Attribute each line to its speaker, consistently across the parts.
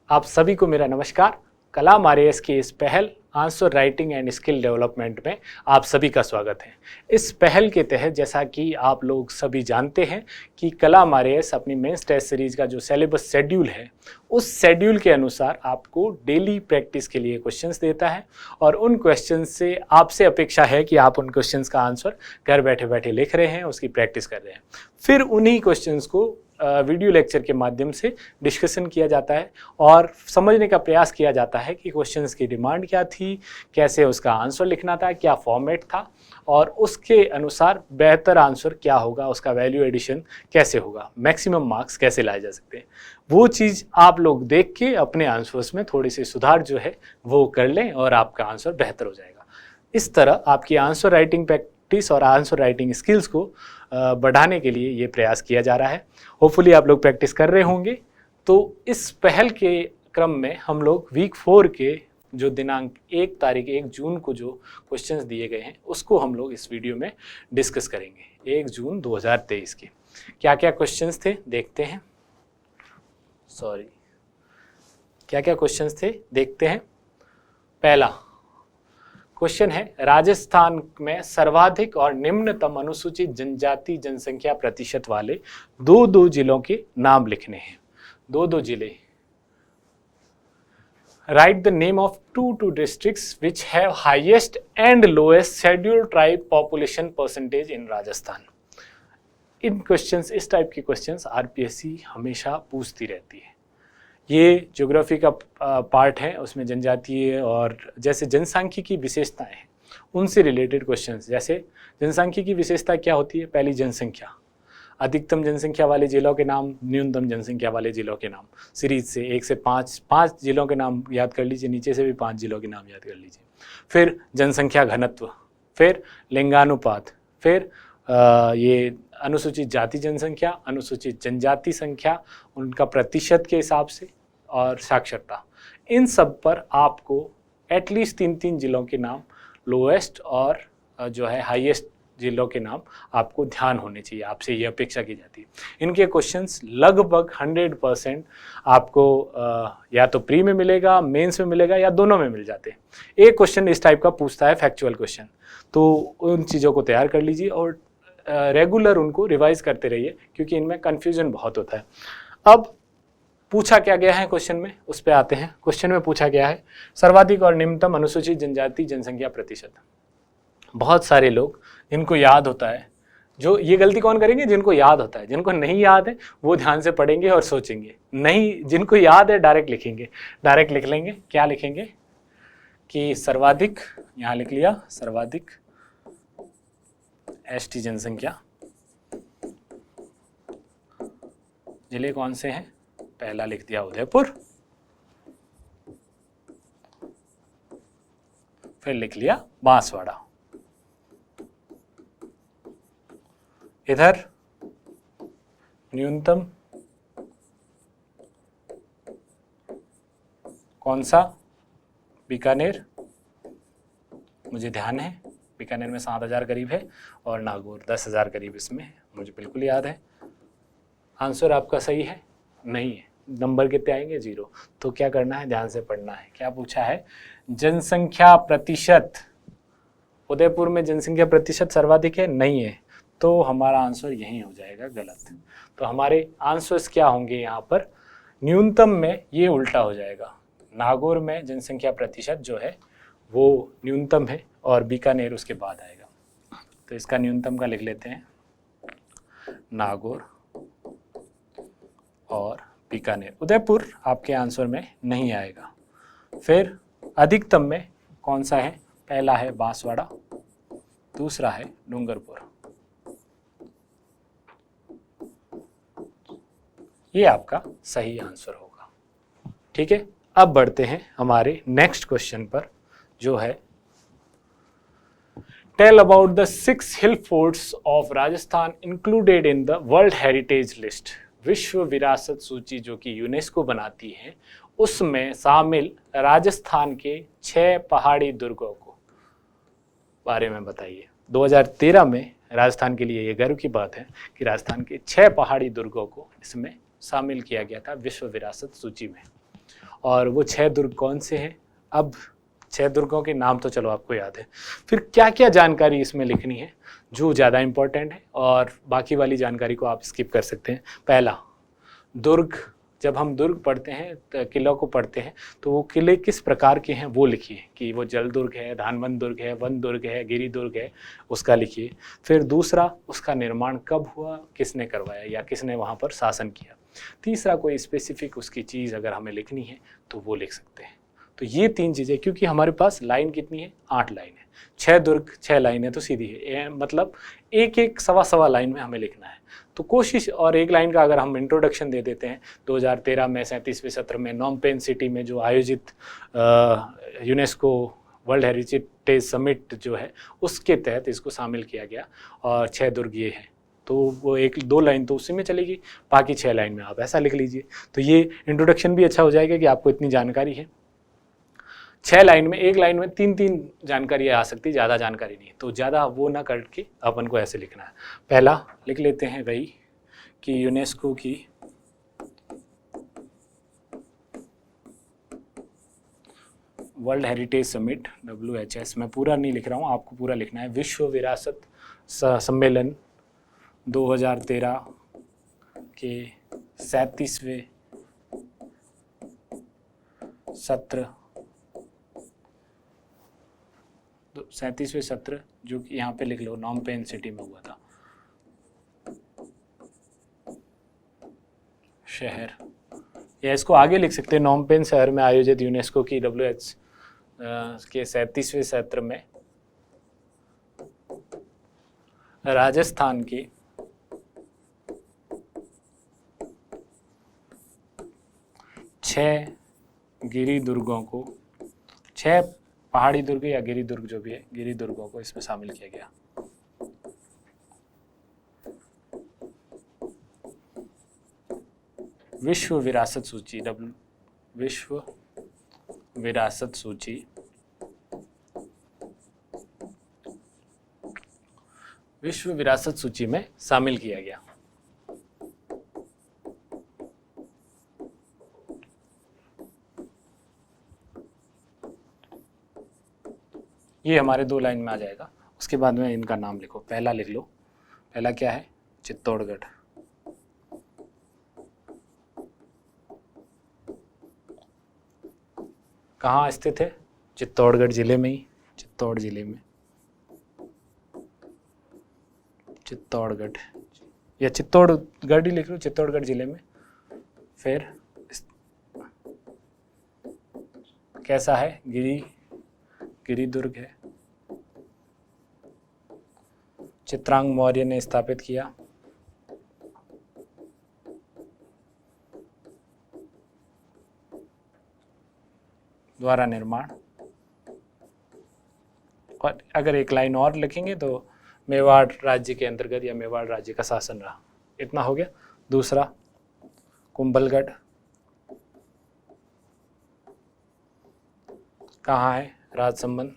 Speaker 1: आप सभी को मेरा नमस्कार। कलाम आरएएस की इस पहल answer writing and skill development में आप सभी का स्वागत है। इस पहल के तहत जैसा कि आप लोग सभी जानते हैं कि कलाम आरएएस अपनी मेंस टेस्ट सीरीज का जो सिलेबस शेड्यूल है उस शेड्यूल के अनुसार आपको डेली प्रैक्टिस के लिए क्वेश्चंस देता है और उन क्वेश्चंस से आपसे अपेक्षा है कि आप उन क्वेश्चंस का आंसर घर बैठे बैठे लिख रहे हैं, उसकी प्रैक्टिस कर रहे हैं। फिर उन्हीं क्वेश्चंस को वीडियो लेक्चर के माध्यम से डिस्कशन किया जाता है और समझने का प्रयास किया जाता है कि क्वेश्चंस की डिमांड क्या थी, कैसे उसका आंसर लिखना था, क्या फॉर्मेट था और उसके अनुसार बेहतर आंसर क्या होगा, उसका वैल्यू एडिशन कैसे होगा, मैक्सिमम मार्क्स कैसे लाए जा सकते हैं। वो चीज़ आप लोग देख के अपने आंसर्स में थोड़ी सी सुधार जो है वो कर लें और आपका आंसर बेहतर हो जाएगा। इस तरह आपकी आंसर राइटिंग प्रैक्टिस और आंसर राइटिंग स्किल्स को बढ़ाने के लिए ये प्रयास किया जा रहा है। होपफुली आप लोग प्रैक्टिस कर रहे होंगे। तो इस पहल के क्रम में हम लोग वीक 4 के जो दिनांक 1 जून को जो क्वेश्चंस दिए गए हैं उसको हम लोग इस वीडियो में डिस्कस करेंगे। 1 जून 2023 के क्या क्या क्वेश्चंस थे देखते हैं। क्या क्या क्वेश्चंस थे देखते हैं। पहला क्वेश्चन है, राजस्थान में सर्वाधिक और निम्नतम अनुसूचित जनजाति जनसंख्या प्रतिशत वाले दो जिलों के नाम लिखने हैं। दो जिले। Right the name of to districts which have highest and lowest scheduled tribe population percentage in Rajasthan. In questions, इस टाइप के क्वेश्चंस आरपीएससी हमेशा पूछती रहती है। ये ज्योग्राफी का पार्ट है, उसमें जनजातीय और जैसे जनसांख्यिकी की विशेषताएं हैं उनसे रिलेटेड क्वेश्चंस। जैसे जनसांख्यिकी की विशेषता क्या होती है? पहली जनसंख्या, अधिकतम जनसंख्या वाले जिलों के नाम, न्यूनतम जनसंख्या वाले जिलों के नाम। सीरीज से 1 से 5 जिलों के नाम याद कर लीजिए, नीचे से भी 5 जिलों के नाम याद कर लीजिए। फिर जनसंख्या घनत्व, फिर लिंगानुपात, फिर ये अनुसूचित जाति जनसंख्या, अनुसूचित जनजाति संख्या, उनका प्रतिशत के हिसाब से और साक्षरता। इन सब पर आपको एटलीस्ट 3 जिलों के नाम, लोएस्ट और जो है हाईएस्ट जिलों के नाम आपको ध्यान होने चाहिए, आपसे ये अपेक्षा की जाती है। इनके क्वेश्चंस लगभग 100% आपको या तो प्री में मिलेगा, मेंस में मिलेगा या दोनों में मिल जाते हैं। एक क्वेश्चन इस टाइप का पूछता है फैक्चुअल क्वेश्चन, तो उन चीज़ों को तैयार कर लीजिए और रेगुलर उनको रिवाइज करते रहिए क्योंकि इनमें कन्फ्यूजन बहुत होता है। अब पूछा क्या गया है क्वेश्चन में, उस पर आते हैं। क्वेश्चन में पूछा गया है सर्वाधिक और निम्नतम अनुसूचित जनजाति जनसंख्या प्रतिशत। बहुत सारे लोग जिनको याद होता है, जो ये गलती कौन करेंगे? जिनको याद होता है। जिनको नहीं याद है वो ध्यान से पढ़ेंगे और सोचेंगे। नहीं, जिनको याद है डायरेक्ट लिखेंगे, डायरेक्ट लिख लेंगे। क्या लिखेंगे कि सर्वाधिक, यहाँ लिख लिया सर्वाधिक एसटी जनसंख्या। जिले कौन से हैं? पहला लिख दिया उदयपुर, फिर लिख लिया बांसवाड़ा। इधर न्यूनतम कौन सा? बीकानेर, मुझे ध्यान है बीकानेर में 7,000 करीब है और नागौर 10,000 करीब इसमें है, मुझे बिल्कुल याद है। आंसर आपका सही है? नहीं है। नंबर कितने आएंगे? 0। तो क्या करना है? ध्यान से पढ़ना है। क्या पूछा है? जनसंख्या प्रतिशत। उदयपुर में जनसंख्या प्रतिशत सर्वाधिक है? नहीं है। तो हमारा आंसर यही हो जाएगा गलत। तो हमारे आंसर्स क्या होंगे यहाँ पर? न्यूनतम में ये उल्टा हो जाएगा। नागौर में जनसंख्या प्रतिशत जो है वो न्यूनतम है और बीकानेर उसके बाद आएगा। तो इसका न्यूनतम का लिख लेते हैं नागौर और बीकानेर। उदयपुर आपके आंसर में नहीं आएगा। फिर अधिकतम में कौन सा है? पहला है बांसवाड़ा, दूसरा है डूंगरपुर। ये आपका सही आंसर होगा। ठीक है, अब बढ़ते हैं हमारे नेक्स्ट क्वेश्चन पर, जो है tell about the 6 hill forts of Rajasthan included in the world heritage list. विश्व विरासत सूची जो कि यूनेस्को बनाती है उसमें शामिल राजस्थान के 6 पहाड़ी दुर्गों को बारे में बताइए। 2013 में राजस्थान के लिए ये गर्व की बात है कि राजस्थान के 6 पहाड़ी दुर्गों को इसमें शामिल किया गया था विश्व विरासत सूची में। और वो 6 दुर्ग कौन से हैं? अब 6 दुर्गों के नाम तो चलो आपको याद है, फिर क्या क्या जानकारी इसमें लिखनी है जो ज़्यादा इम्पोर्टेंट है और बाकी वाली जानकारी को आप स्किप कर सकते हैं। पहला, दुर्ग, जब हम दुर्ग पढ़ते हैं, किलों को पढ़ते हैं, तो वो किले किस प्रकार के हैं वो लिखिए, कि वो जल दुर्ग है, धानवन दुर्ग है, वन दुर्ग है, गिरी दुर्ग है, उसका लिखिए। फिर दूसरा, उसका निर्माण कब हुआ, किसने करवाया या किसने वहाँ पर शासन किया। तीसरा, कोई स्पेसिफिक उसकी चीज़ अगर हमें लिखनी है तो वो लिख सकते हैं। तो ये 3 चीज़ें, क्योंकि हमारे पास लाइन कितनी है, 8 लाइन है, 6 दुर्ग 6 लाइन है, तो सीधी है, मतलब एक एक सवा लाइन में हमें लिखना है। तो कोशिश, और एक लाइन का अगर हम इंट्रोडक्शन दे देते हैं, 2013 में 37वें सत्र में नॉमपेन सिटी में जो आयोजित यूनेस्को वर्ल्ड हेरिटेज समिट जो है उसके तहत इसको शामिल किया गया, और 6 दुर्ग ये हैं, तो वो 1-2 लाइन तो उसी में चलेगी, बाकी 6 लाइन में आप ऐसा लिख लीजिए। तो ये इंट्रोडक्शन भी अच्छा हो जाएगा कि आपको इतनी जानकारी है। 6 लाइन में, एक लाइन में 3-3 जानकारी आ सकती, ज़्यादा जानकारी नहीं, तो ज़्यादा वो ना करके अपन को ऐसे लिखना है। पहला लिख लेते हैं वही कि यूनेस्को की वर्ल्ड हेरिटेज समिट WHS, मैं पूरा नहीं लिख रहा हूँ, आपको पूरा लिखना है, विश्व विरासत सम्मेलन 2013 के 37वें सत्र, 37वें सत्र जो कि यहाँ पे लिख लो नॉमपेन सिटी में हुआ था, शहर, या इसको आगे लिख सकते हैं, नॉमपेन शहर में आयोजित यूनेस्को की WH के 37वें सत्र में राजस्थान की 6 गिरी दुर्गों को, 6 पहाड़ी दुर्ग या गिरी दुर्ग जो भी है, गिरी दुर्गों को इसमें शामिल किया गया। विश्व विरासत सूची, विश्व विरासत सूची, विश्व विरासत सूची में शामिल किया गया। ये हमारे 2 लाइन में आ जाएगा। उसके बाद में इनका नाम लिखो। पहला लिख लो, पहला क्या है, चित्तौड़गढ़। कहाँ स्थित है, चित्तौड़गढ़ जिले में ही, चित्तौड़ जिले में, चित्तौड़गढ़ या चित्तौड़गढ़ ही लिख लो, चित्तौड़गढ़ जिले में। फिर कैसा है, गिरी दुर्ग है, चित्रांग मौर्य ने स्थापित किया, द्वारा निर्माण। और अगर एक लाइन और लिखेंगे तो मेवाड़ राज्य के अंतर्गत या मेवाड़ राज्य का शासन रहा। इतना हो गया। दूसरा, कुंभलगढ़ कहाँ है, राजसमंद।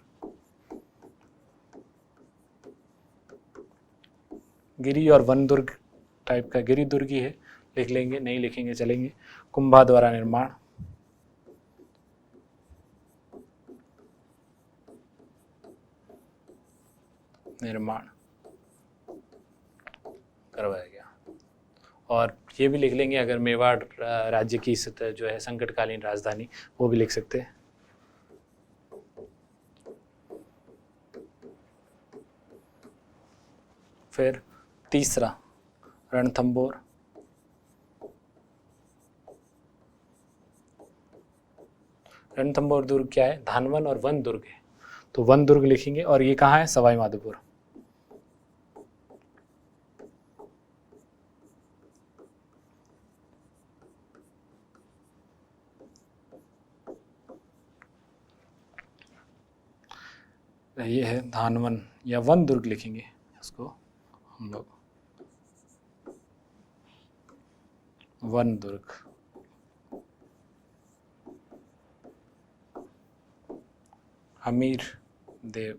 Speaker 1: गिरी और वन दुर्ग टाइप का, गिरी दुर्ग ही है, लिख लेंगे, नहीं लिखेंगे चलेंगे। कुंभा द्वारा निर्माण, करवाया गया। और ये भी लिख लेंगे, अगर मेवाड़ राज्य की जो है संकटकालीन राजधानी, वो भी लिख सकते हैं। फिर तीसरा, रणथंबोर, रणथंबोर दुर्ग क्या है, धानवन और वन दुर्ग है, तो वन दुर्ग लिखेंगे। और ये कहाँ है, सवाई माधोपुर। ये है धानवन या वन दुर्ग लिखेंगे इसको हम लोग, वन दुर्ग। हमीर देव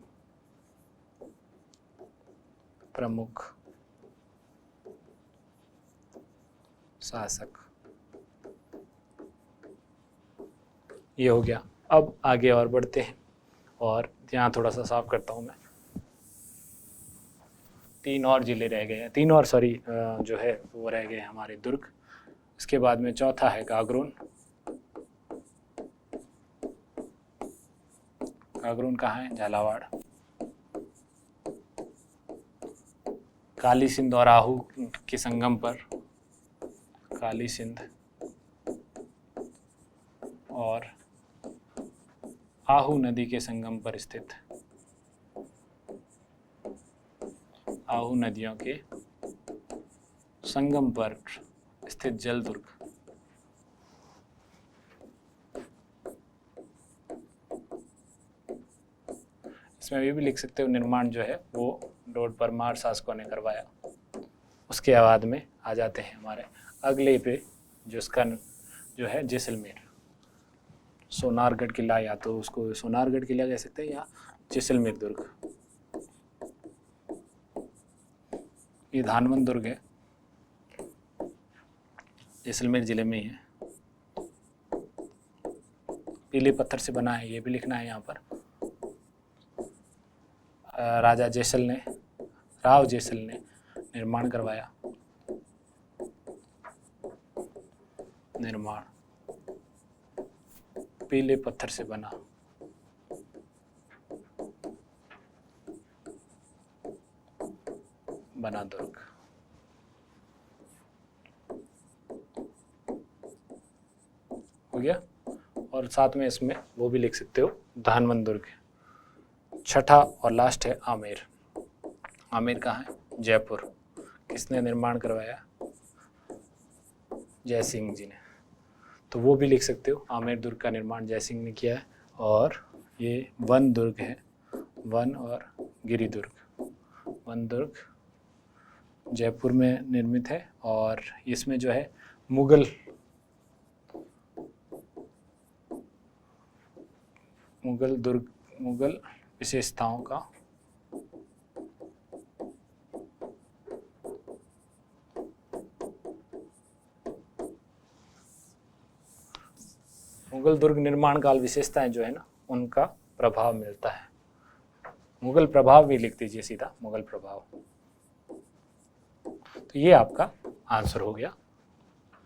Speaker 1: प्रमुख शासक, ये हो गया। अब आगे और बढ़ते हैं और यहाँ थोड़ा सा साफ करता हूँ मैं। 3 और जिले रह गए हैं, 3 और सॉरी जो है वो रह गए हमारे दुर्ग। इसके बाद में चौथा है कागरून। कागरून कहाँ है? झालावाड़। काली सिंध और आहू के संगम पर, काली सिंध और आहू नदी के संगम पर स्थित, आहू नदियों के संगम पर स्थित जल दुर्ग। इसमें ये भी लिख सकते हो निर्माण जो है वो डॉट परमार शासकों ने करवाया। उसके बाद में आ जाते हैं हमारे अगले पे, जो इसका जो है जैसलमेर। सोनारगढ़ किला, या तो उसको सोनारगढ़ किला कह सकते हैं या जैसलमेर दुर्ग। ये धानवंत दुर्ग है, जैसलमेर जिले में ही है। पीले पत्थर से बना है, ये भी लिखना है यहाँ पर। राजा जैसल ने, राव जैसल ने निर्माण करवाया। निर्माण पीले पत्थर से बना। दुर्ग। हो गया। और साथ में इसमें वो भी लिख सकते हो धानवंत दुर्ग। छठा और लास्ट है आमेर। आमेर कहाँ है? जयपुर। किसने निर्माण करवाया? जय सिंह जी ने। तो वो भी लिख सकते हो, आमेर दुर्ग का निर्माण जय सिंह ने किया है। और ये वन दुर्ग है, वन और गिरी दुर्ग। वन दुर्ग जयपुर में निर्मित है और इसमें जो है मुगल दुर्ग, मुगल विशेषताओं का मुगल दुर्ग निर्माण काल विशेषताएं जो है ना, उनका प्रभाव मिलता है। मुगल प्रभाव भी लिख दीजिए सीधा, मुगल प्रभाव। तो ये आपका आंसर हो गया।